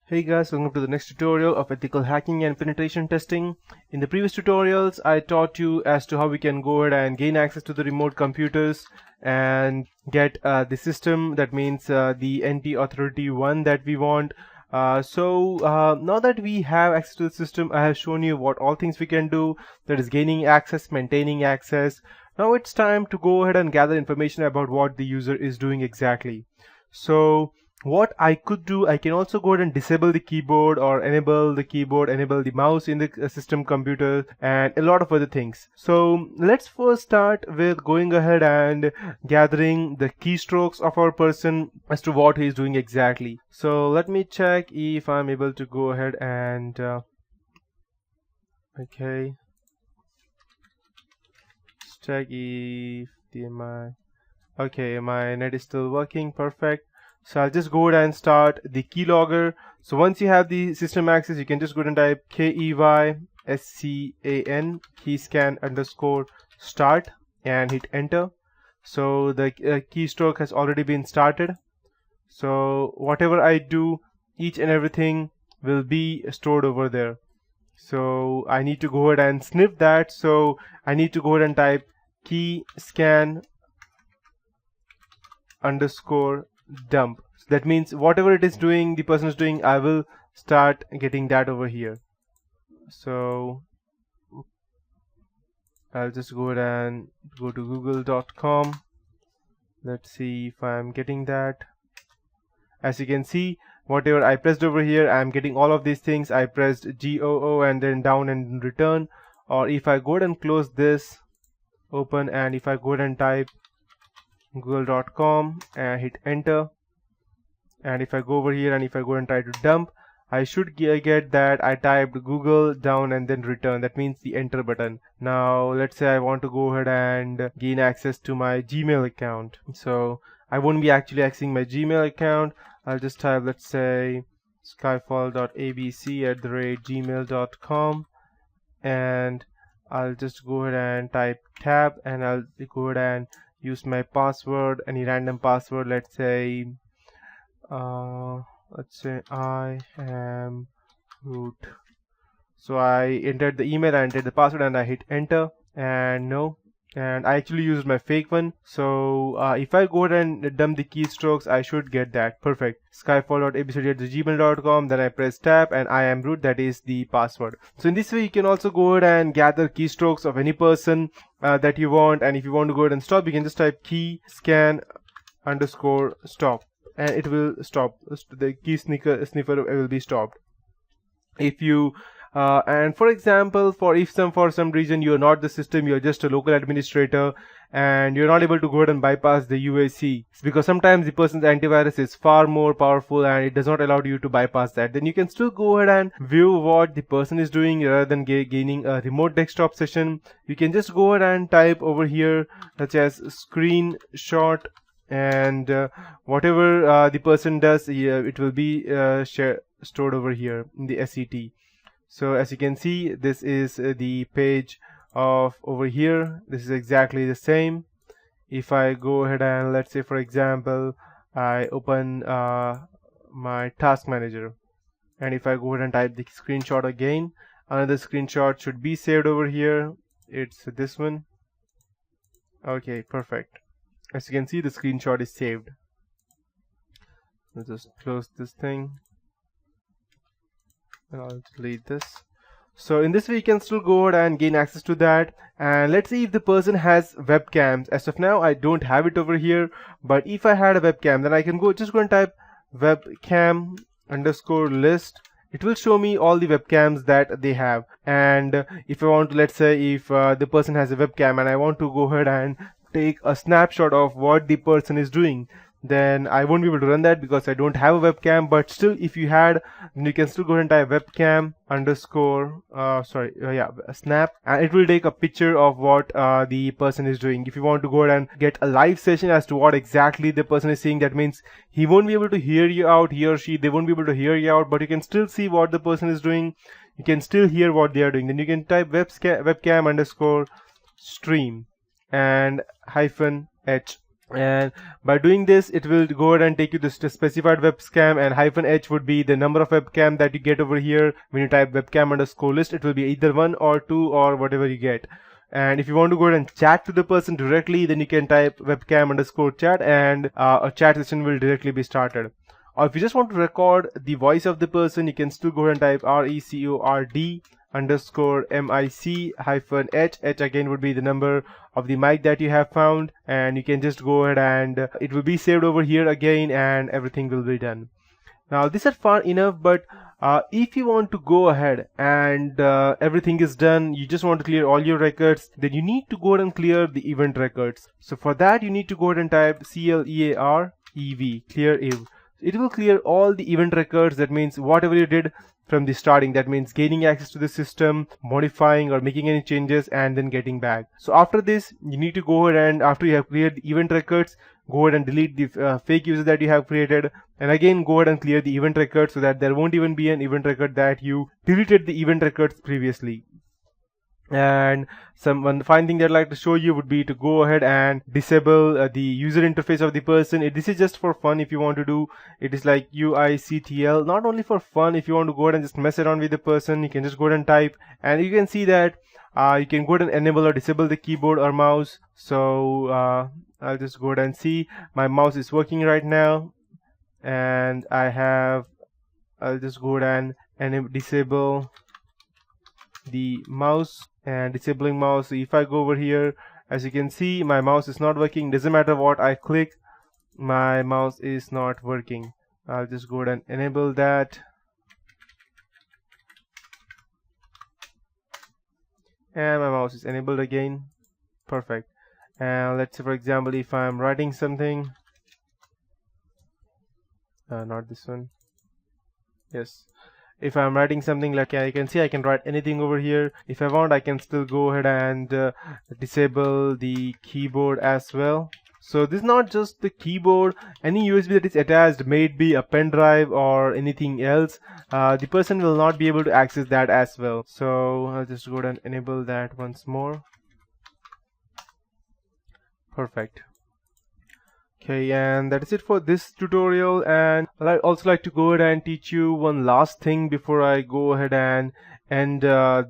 Hey guys, welcome to the next tutorial of ethical hacking and penetration testing. In the previous tutorials, I taught you as to how we can go ahead and gain access to the remote computers and get the system, that means the NT authority 1 that we want. Now that we have access to the system, I have shown you what all things we can do, that is gaining access, maintaining access. Now it's time to go ahead and gather information about what the user is doing exactly. So what I could do, I can also go ahead and disable the keyboard or enable the keyboard, enable the mouse in the system computer, and a lot of other things. So let's first start with going ahead and gathering the keystrokes of our person as to what he is doing exactly. So let me check if I'm able to go ahead and okay, let's check if my net is still working. Perfect. So I'll just go ahead and start the keylogger. So once you have the system access, you can just go ahead and type keyscan keyscan_start and hit enter. So the keystroke has already been started. So whatever I do, each and everything will be stored over there. So I need to go ahead and sniff that. So I need to go ahead and type keyscan_dump. So that means whatever it is doing, the person is doing, I will start getting that over here. So I'll just go ahead and go to google.com. Let's see if I'm getting that. As you can see, whatever I pressed over here, I'm getting all of these things. I pressed GOO and then down and return. Or if I go ahead and close this, open, and if I go ahead and type google.com and hit enter, and if I go over here and if I go and try to dump, I should get that I typed Google down and then return. That means the enter button. Now let's say I want to go ahead and gain access to my Gmail account. So I won't be actually accessing my Gmail account. I'll just type, let's say, skyfall.abc@gmail.com, and I'll just go ahead and type tab, and I'll go ahead and use my password, any random password. Let's say I am root. So I entered the email, I entered the password, and I hit enter, and no, and I actually used my fake one. So if I go ahead and dump the keystrokes, I should get that. Perfect. Skyfall.abc@gmail.com, then I press tab, and I am root, that is the password. So in this way you can also go ahead and gather keystrokes of any person that you want, and if you want to go ahead and stop, you can just type keyscan_stop, and it will stop. The key sniffer will be stopped. If you and for example, for some reason you are not the system, you are just a local administrator, and you're not able to go ahead and bypass the UAC, because sometimes the person's antivirus is far more powerful and it does not allow you to bypass that, then you can still go ahead and view what the person is doing rather than gaining a remote desktop session. You can just go ahead and type over here such as screenshot, and whatever the person does, it will be stored over here in the SET. So as you can see, this is the page of over here. This is exactly the same. If I go ahead and, let's say for example, I open my task manager, and if I go ahead and type the screenshot again, another screenshot should be saved over here. It's this one. Okay, perfect. As you can see, the screenshot is saved. Let's just close this thing, and I'll delete this. So in this way you can still go ahead and gain access to that. And let's see if the person has webcams. As of now I don't have it over here, but if I had a webcam, then I can just go and type webcam_list. It will show me all the webcams that they have. And if I want to, let's say if the person has a webcam and I want to go ahead and take a snapshot of what the person is doing, then I won't be able to run that because I don't have a webcam. But still, if you had, then you can still go ahead and type snap, and it will take a picture of what the person is doing. If you want to go ahead and get a live session as to what exactly the person is saying, that means he won't be able to hear you out, he or she, they won't be able to hear you out, but you can still see what the person is doing. You can still hear what they are doing. Then you can type webcam_stream and -h And by doing this, it will go ahead and take you to the specified webcam, and -h would be the number of webcam that you get over here. When you type webcam underscore list, it will be either 1 or 2 or whatever you get. And if you want to go ahead and chat to the person directly, then you can type webcam underscore chat, and a chat session will directly be started. Or if you just want to record the voice of the person, you can still go ahead and type record underscore mic hyphen h. H again would be the number of the mic that you have found, and you can just go ahead and it will be saved over here again, and everything will be done. Now this is far enough, but if you want to go ahead and everything is done, you just want to clear all your records, then you need to go ahead and clear the event records. So for that, you need to go ahead and type clearev, clear ev. It will clear all the event records. That means whatever you did from the starting, that means gaining access to the system, modifying or making any changes, and then getting back. So after this, you need to go ahead and after you have cleared the event records, go ahead and delete the fake user that you have created, and again go ahead and clear the event record so that there won't even be an event record that you deleted the event records previously. And one fine thing that I'd like to show you would be to go ahead and disable the user interface of the person. This is just for fun. If you want to do it, is like UICTL, not only for fun. If you want to go ahead and just mess around with the person, you can just go ahead and type, and you can see that you can go ahead and enable or disable the keyboard or mouse. So I'll just go ahead and see my mouse is working right now, and I'll just go ahead and disable the mouse. And disabling mouse, so if I go over here, as you can see, my mouse is not working. Doesn't matter what I click, my mouse is not working. I'll just go ahead and enable that, and my mouse is enabled again. Perfect. And let's say, for example, if I'm writing something, not this one, yes, if I'm writing something, like you can see, I can write anything over here. If I want, I can still go ahead and disable the keyboard as well. So this is not just the keyboard, any USB that is attached, may it be a pen drive or anything else, the person will not be able to access that as well. So I'll just go ahead and enable that once more. Perfect. Okay, and that is it for this tutorial, and I'd also like to go ahead and teach you one last thing before I go ahead and end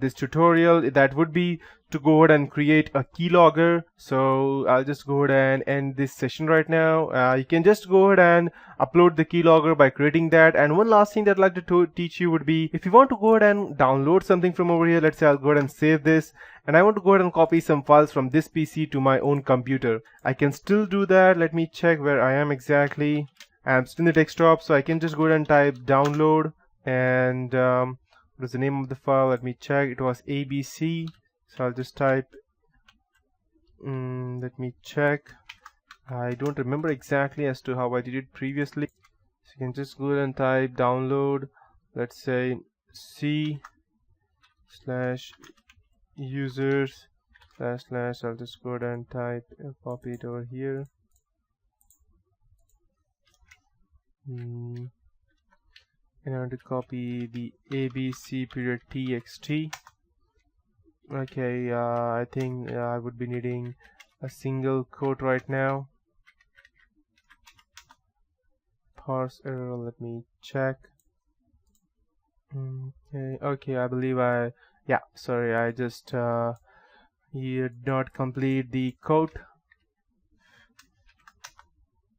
this tutorial. That would be to go ahead and create a keylogger. So I'll just go ahead and end this session right now. You can just go ahead and upload the keylogger by creating that. And one last thing that I'd like to teach you would be, if you want to go ahead and download something from over here, let's say I'll go ahead and save this, and I want to go ahead and copy some files from this PC to my own computer. I can still do that. Let me check where I am exactly. I'm still in the desktop, so I can just go ahead and type download, and what is the name of the file? Let me check. It was ABC. So I'll just type, let me check. I don't remember exactly as to how I did it previously. So you can just go ahead and type download, let's say C/users / I'll just go ahead and type, copy it over here. And I want to copy the abc.txt. Okay, I think I would be needing a single quote right now. Parse error, let me check. Okay, I believe sorry, I just did not complete the quote.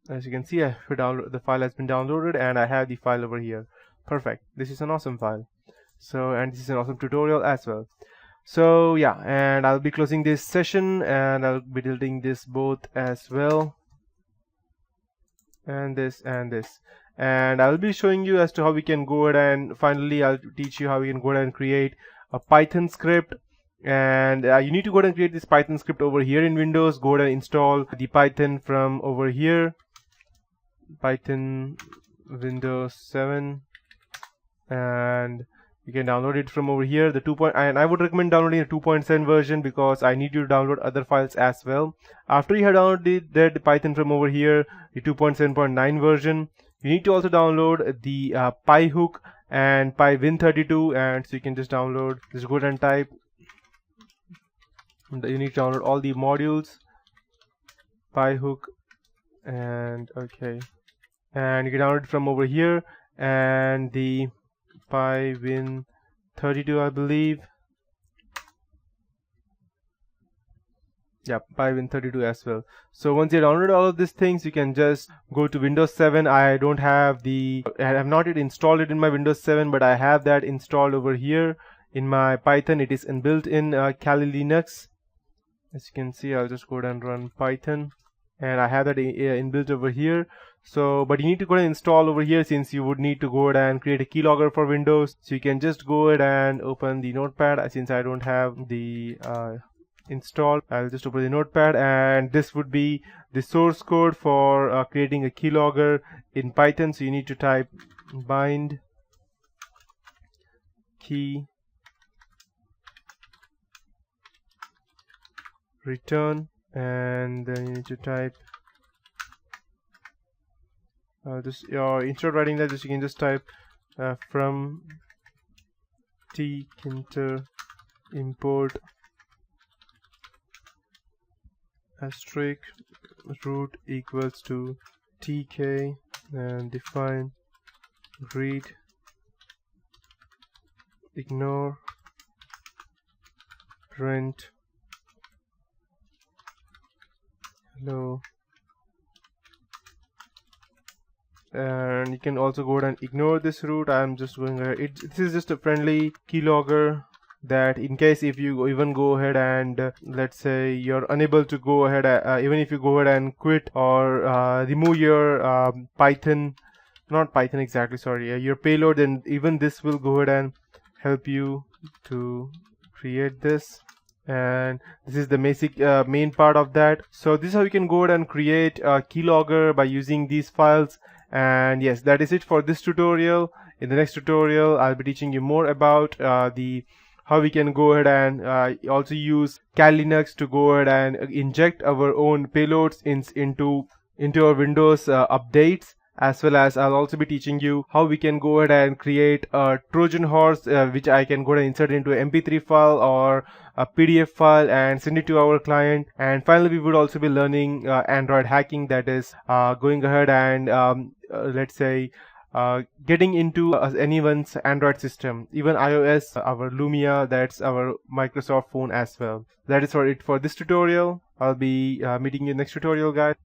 As you can see, the file has been downloaded, and I have the file over here. Perfect. This is an awesome file. So, and this is an awesome tutorial as well. So yeah, and I'll be closing this session, and I'll be deleting this both as well, and this and this, and I'll be showing you as to how we can go ahead and finally I'll teach you how we can go ahead and create a Python script. And you need to go ahead and create this Python script over here in Windows. Go ahead and install the Python from over here, Python Windows 7, and you can download it from over here, the 2. And I would recommend downloading the 2.7 version, because I need you to download other files as well. After you have downloaded the Python from over here, the 2.7.9 version, you need to also download the PyHook and PyWin32, and so you can just download. Just go ahead and type. You need to download all the modules, PyHook and okay, and you can download it from over here, and the PyWin32 I believe. Yeah, PyWin32 as well. So once you download all of these things, you can just go to Windows 7. I have not yet installed it in my Windows 7, but I have that installed over here in my Python. It is inbuilt in Kali Linux. As you can see, I'll just go ahead and run Python, and I have that inbuilt over here. So, but you need to go ahead and install over here, since you would need to go ahead and create a keylogger for Windows. So you can just go ahead and open the notepad. Since I don't have the install, I'll just open the notepad, and this would be the source code for creating a keylogger in Python. So you need to type bind key return, and then you need to type instead of writing that, you can just type from tkinter import asterisk root equals to tk, and define read ignore print hello. And you can also go ahead and ignore this root. I'm just going ahead. This is just a friendly keylogger, that in case if you even go ahead and let's say you're unable to go ahead, even if you go ahead and quit or remove your not Python exactly, sorry, your payload, then even this will go ahead and help you to create this. And this is the basic main part of that. So this is how you can go ahead and create a keylogger by using these files. And yes, that is it for this tutorial. In the next tutorial, I'll be teaching you more about how we can go ahead and also use Kali Linux to go ahead and inject our own payloads into our Windows updates. As well as I'll also be teaching you how we can go ahead and create a Trojan horse, which I can go ahead and insert into an MP3 file or a PDF file and send it to our client. And finally, we would also be learning Android hacking, that is going ahead and let's say getting into anyone's Android system, even iOS, our Lumia, that's our Microsoft phone as well. That is for it for this tutorial. I'll be meeting you next tutorial, guys.